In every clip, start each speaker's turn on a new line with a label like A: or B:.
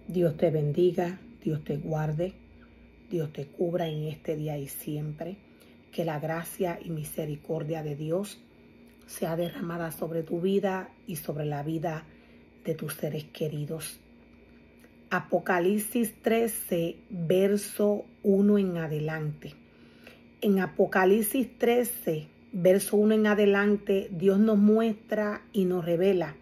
A: Dios te bendiga, Dios te guarde, Dios te cubra en este día y siempre. Que la gracia y misericordia de Dios sea derramada sobre tu vida y sobre la vida de tus seres queridos. Apocalipsis 13, verso 1 en adelante. En Apocalipsis 13, verso 1 en adelante, Dios nos muestra y nos revela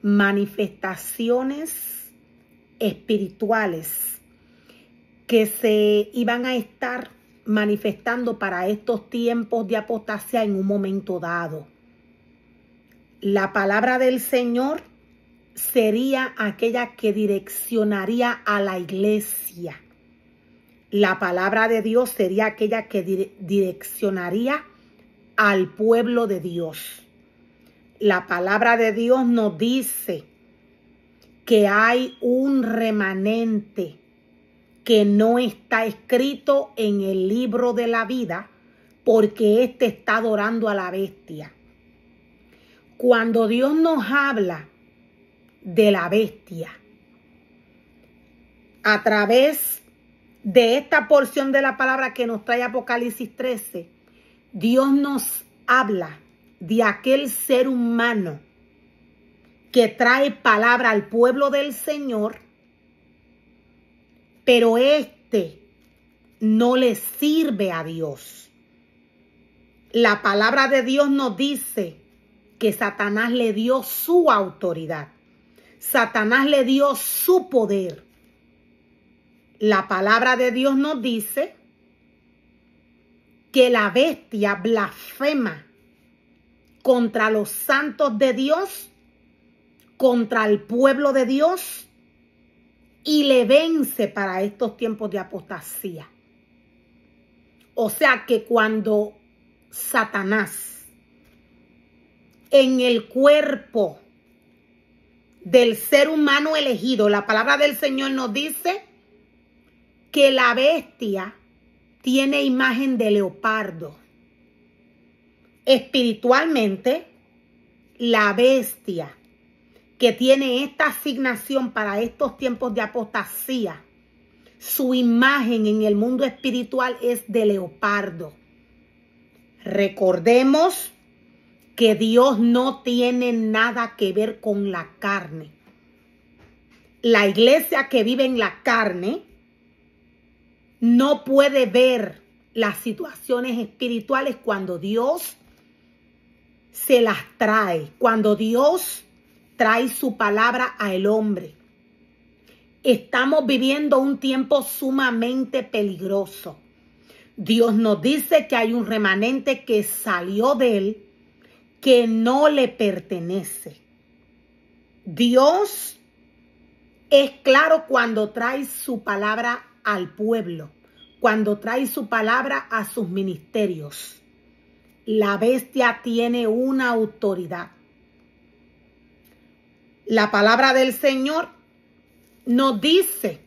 A: manifestaciones espirituales que se iban a estar manifestando para estos tiempos de apostasía en un momento dado. La palabra del Señor sería aquella que direccionaría a la iglesia. La palabra de Dios sería aquella que direccionaría al pueblo de Dios. La palabra de Dios nos dice que hay un remanente que no está escrito en el libro de la vida porque éste está adorando a la bestia. Cuando Dios nos habla de la bestia, a través de esta porción de la palabra que nos trae Apocalipsis 13, Dios nos habla de aquel ser humano que trae palabra al pueblo del Señor, pero este no le sirve a Dios. La palabra de Dios nos dice que Satanás le dio su autoridad. Satanás le dio su poder. La palabra de Dios nos dice que la bestia blasfema contra los santos de Dios, contra el pueblo de Dios, y le vence para estos tiempos de apostasía. O sea que cuando Satanás en el cuerpo del ser humano elegido, la palabra del Señor nos dice que la bestia tiene imagen de leopardo. Espiritualmente, la bestia que tiene esta asignación para estos tiempos de apostasía, su imagen en el mundo espiritual es de leopardo. Recordemos que Dios no tiene nada que ver con la carne. La iglesia que vive en la carne no puede ver las situaciones espirituales cuando Dios se las trae, cuando Dios trae su palabra al hombre. Estamos viviendo un tiempo sumamente peligroso. Dios nos dice que hay un remanente que salió de él, que no le pertenece. Dios es claro cuando trae su palabra al pueblo, cuando trae su palabra a sus ministerios. La bestia tiene una autoridad. La palabra del Señor nos dice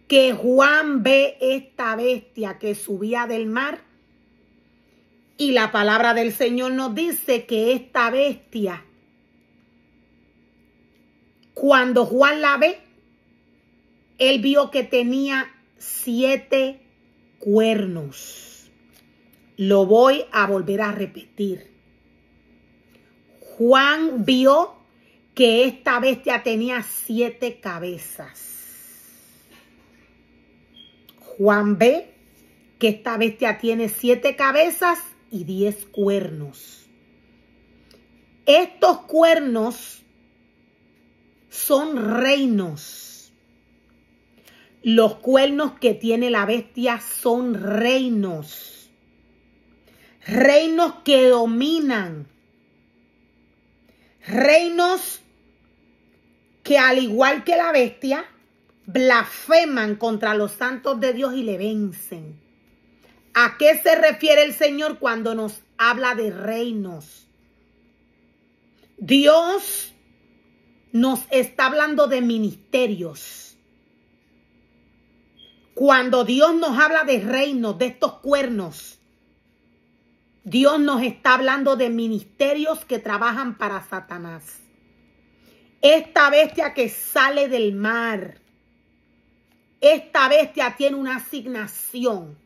A: que Juan ve esta bestia que subía del mar, y la palabra del Señor nos dice que esta bestia, cuando Juan la ve, él vio que tenía 7 cuernos. Lo voy a volver a repetir. Juan vio que esta bestia tenía 7 cabezas. Juan ve que esta bestia tiene 7 cabezas y 10 cuernos. Estos cuernos son reinos. Los cuernos que tiene la bestia son reinos. Reinos que dominan. Reinos que, al igual que la bestia, blasfeman contra los santos de Dios y le vencen. ¿A qué se refiere el Señor cuando nos habla de reinos? Dios nos está hablando de ministerios. Cuando Dios nos habla de reinos, de estos cuernos, Dios nos está hablando de ministerios que trabajan para Satanás. Esta bestia que sale del mar, esta bestia tiene una asignación.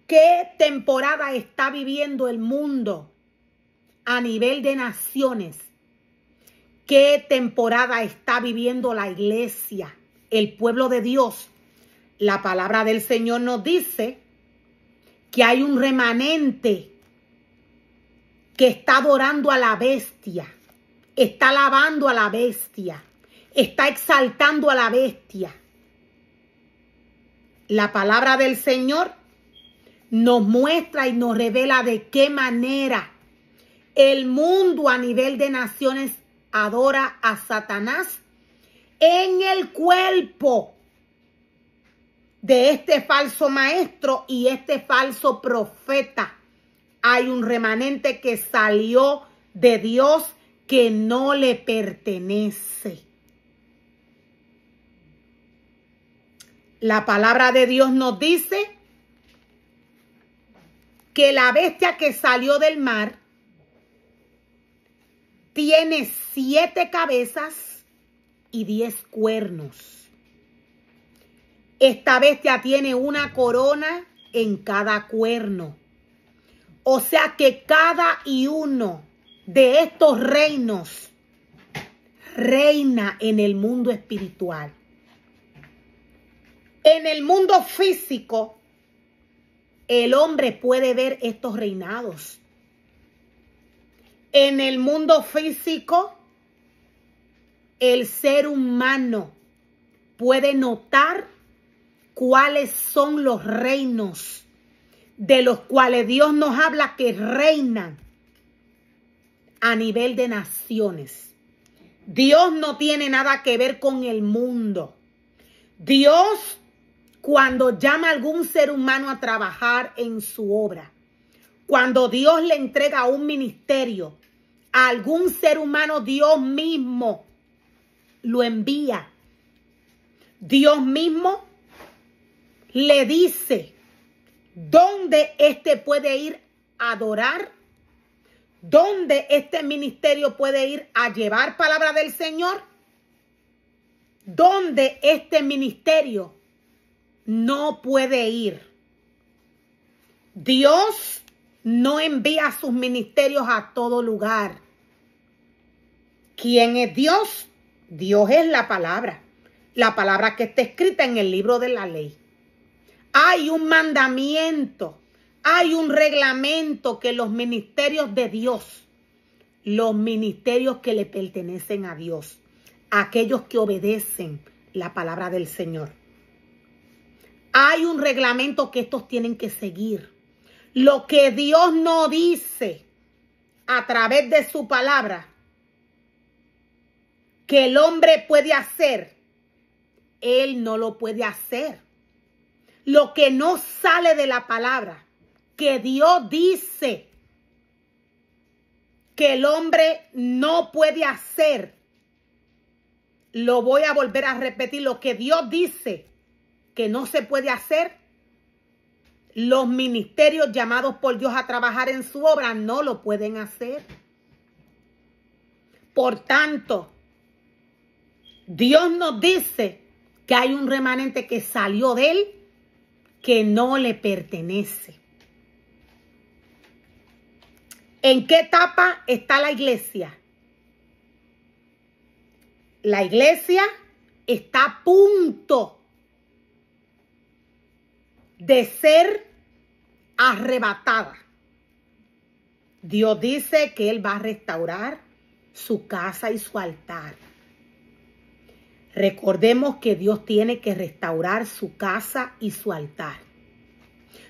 A: ¿Qué temporada está viviendo el mundo a nivel de naciones? ¿Qué temporada está viviendo la iglesia, el pueblo de Dios? La palabra del Señor nos dice que hay un remanente que está adorando a la bestia, está alabando a la bestia, está exaltando a la bestia. La palabra del Señor nos muestra y nos revela de qué manera el mundo a nivel de naciones adora a Satanás en el cuerpo de este falso maestro y este falso profeta. Hay un remanente que salió de Dios que no le pertenece. La palabra de Dios nos dice que la bestia que salió del mar tiene 7 cabezas y 10 cuernos. Esta bestia tiene una corona en cada cuerno. O sea que cada uno de estos reinos reina en el mundo espiritual. En el mundo físico, el hombre puede ver estos reinados. En el mundo físico, el ser humano puede notar cuáles son los reinos de los cuales Dios nos habla que reinan a nivel de naciones. Dios no tiene nada que ver con el mundo. Dios, cuando llama a algún ser humano a trabajar en su obra, cuando Dios le entrega un ministerio a algún ser humano, Dios mismo lo envía. Dios mismo le dice dónde éste puede ir a adorar, dónde este ministerio puede ir a llevar palabra del Señor, dónde este ministerio no puede ir. Dios no envía sus ministerios a todo lugar. ¿Quién es Dios? Dios es la palabra que está escrita en el libro de la ley. Hay un mandamiento, hay un reglamento que los ministerios de Dios, los ministerios que le pertenecen a Dios, aquellos que obedecen la palabra del Señor. Hay un reglamento que estos tienen que seguir. Lo que Dios no dice a través de su palabra que el hombre puede hacer, él no lo puede hacer. Lo que no sale de la palabra que Dios dice que el hombre no puede hacer, lo voy a volver a repetir. Lo que Dios dice que no se puede hacer, los ministerios llamados por Dios a trabajar en su obra no lo pueden hacer. Por tanto, Dios nos dice que hay un remanente que salió de él que no le pertenece. ¿En qué etapa está la iglesia? La iglesia está a punto de ser arrebatada. Dios dice que Él va a restaurar su casa y su altar. Recordemos que Dios tiene que restaurar su casa y su altar.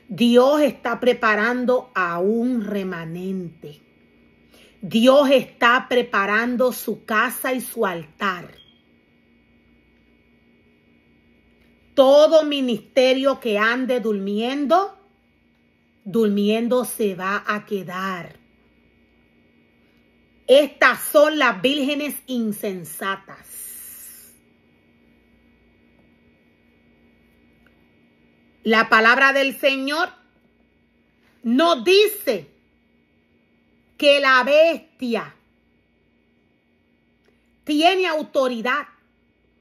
A: Dios está preparando a un remanente. Dios está preparando su casa y su altar. Todo ministerio que ande durmiendo, durmiendo se va a quedar. Estas son las vírgenes insensatas. La palabra del Señor nos dice que la bestia tiene autoridad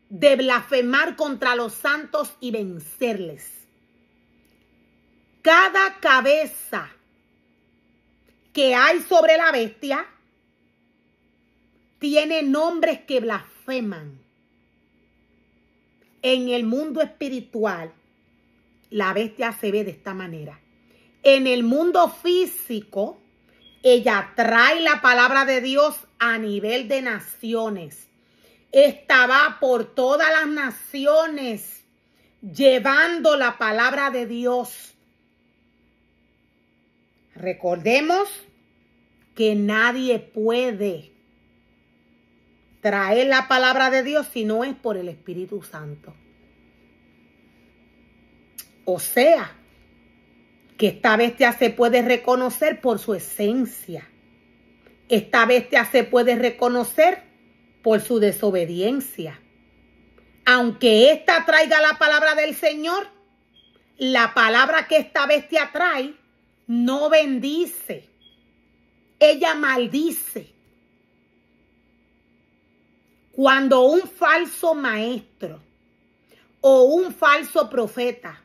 A: de blasfemar contra los santos y vencerles. Cada cabeza que hay sobre la bestia tiene nombres que blasfeman. En el mundo espiritual, la bestia se ve de esta manera. En el mundo físico, ella trae la palabra de Dios a nivel de naciones. Esta va por todas las naciones llevando la palabra de Dios. Recordemos que nadie puede traer la palabra de Dios si no es por el Espíritu Santo. O sea, que esta bestia se puede reconocer por su esencia. Esta bestia se puede reconocer por su desobediencia. Aunque ésta traiga la palabra del Señor, la palabra que esta bestia trae no bendice. Ella maldice. Cuando un falso maestro o un falso profeta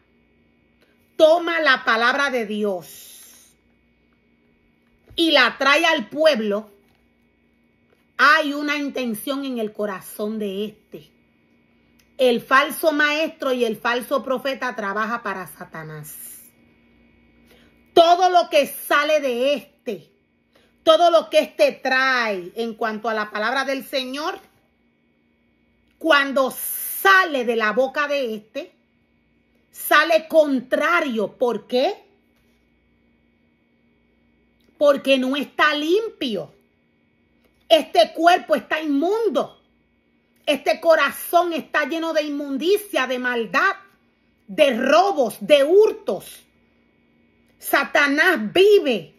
A: toma la palabra de Dios y la trae al pueblo, hay una intención en el corazón de este. El falso maestro y el falso profeta trabaja para Satanás. Todo lo que sale de este, todo lo que este trae en cuanto a la palabra del Señor, cuando sale de la boca de este, sale contrario. ¿Por qué? Porque no está limpio. Este cuerpo está inmundo. Este corazón está lleno de inmundicia, de maldad, de robos, de hurtos. Satanás vive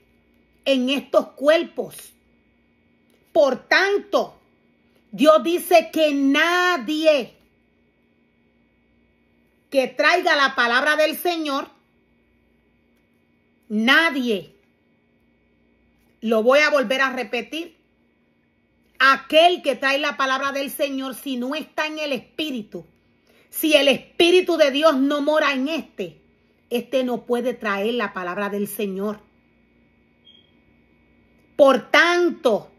A: en estos cuerpos. Por tanto, Dios dice que nadie que traiga la palabra del Señor, nadie, lo voy a volver a repetir, aquel que trae la palabra del Señor, si no está en el Espíritu, si el Espíritu de Dios no mora en este no puede traer la palabra del Señor. Por tanto,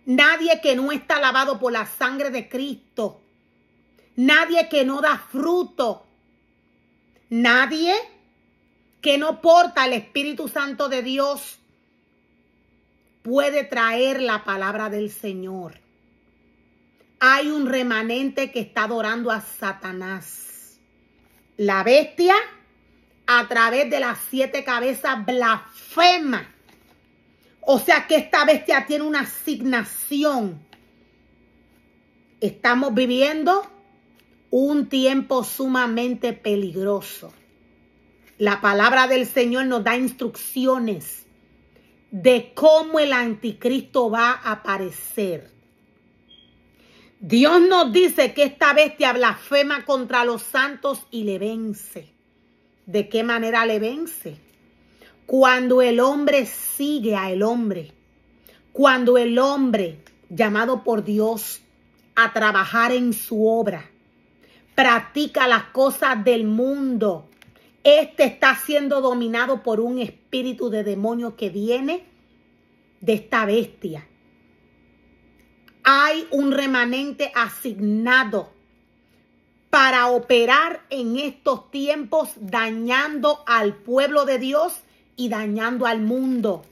A: nadie que no está lavado por la sangre de Cristo, nadie que no da fruto, nadie que no porta el Espíritu Santo de Dios puede traer la palabra del Señor. Hay un remanente que está adorando a Satanás. La bestia, a través de las 7 cabezas, blasfema. O sea que esta bestia tiene una asignación. Estamos viviendo un tiempo sumamente peligroso. La palabra del Señor nos da instrucciones de cómo el anticristo va a aparecer. Dios nos dice que esta bestia blasfema contra los santos y le vence. ¿De qué manera le vence? Cuando el hombre sigue a el hombre. Cuando el hombre, llamado por Dios a trabajar en su obra, practica las cosas del mundo, este está siendo dominado por un espíritu de demonio que viene de esta bestia. Hay un remanente asignado para operar en estos tiempos, dañando al pueblo de Dios y dañando al mundo.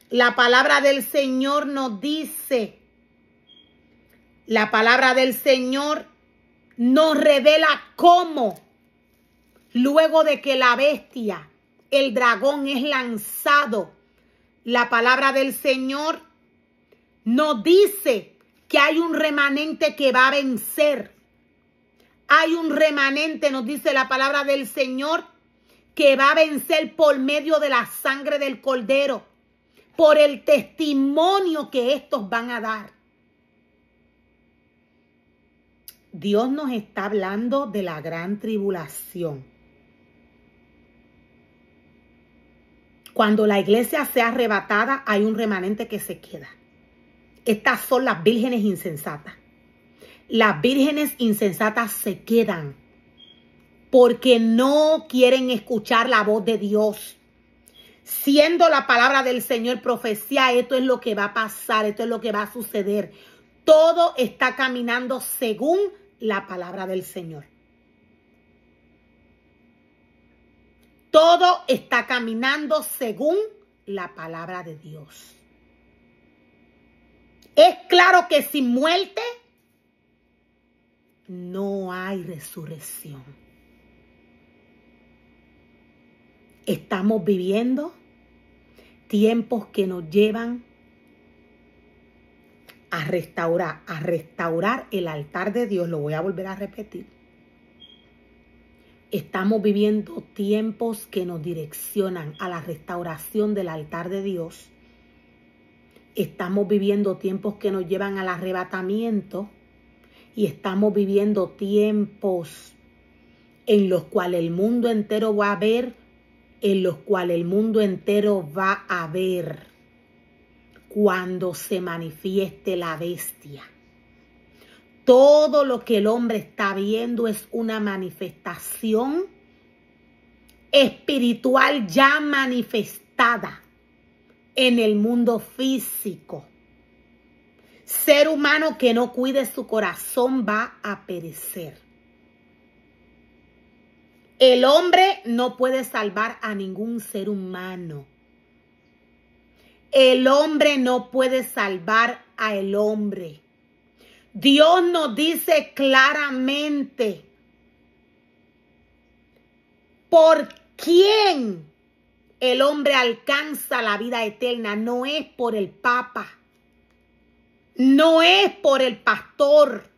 A: La palabra del Señor nos dice, la palabra del Señor nos revela cómo, luego de que la bestia, el dragón, es lanzado, la palabra del Señor nos dice que hay un remanente que va a vencer. Hay un remanente, nos dice la palabra del Señor, que va a vencer por medio de la sangre del Cordero, por el testimonio que estos van a dar. Dios nos está hablando de la gran tribulación. Cuando la iglesia sea arrebatada, hay un remanente que se queda. Estas son las vírgenes insensatas. Las vírgenes insensatas se quedan porque no quieren escuchar la voz de Dios. Siendo la palabra del Señor profecía, esto es lo que va a pasar, esto es lo que va a suceder. Todo está caminando según la palabra del Señor. Todo está caminando según la palabra de Dios. Es claro que sin muerte no hay resurrección. Estamos viviendo tiempos que nos llevan a restaurar el altar de Dios. Lo voy a volver a repetir. Estamos viviendo tiempos que nos direccionan a la restauración del altar de Dios. Estamos viviendo tiempos que nos llevan al arrebatamiento. Y estamos viviendo tiempos en los cuales el mundo entero va a ver, cuando se manifieste la bestia. Todo lo que el hombre está viendo es una manifestación espiritual ya manifestada en el mundo físico. Ser humano que no cuide su corazón va a perecer. El hombre no puede salvar a ningún ser humano. El hombre no puede salvar al hombre. Dios nos dice claramente por quién el hombre alcanza la vida eterna. No es por el Papa. No es por el pastor.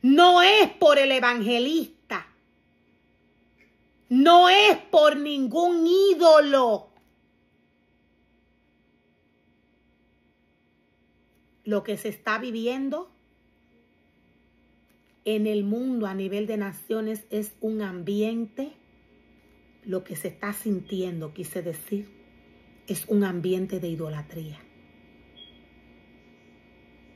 A: No es por el evangelista. No es por ningún ídolo. Lo que se está viviendo en el mundo a nivel de naciones es un ambiente, lo que se está sintiendo, quise decir, es un ambiente de idolatría.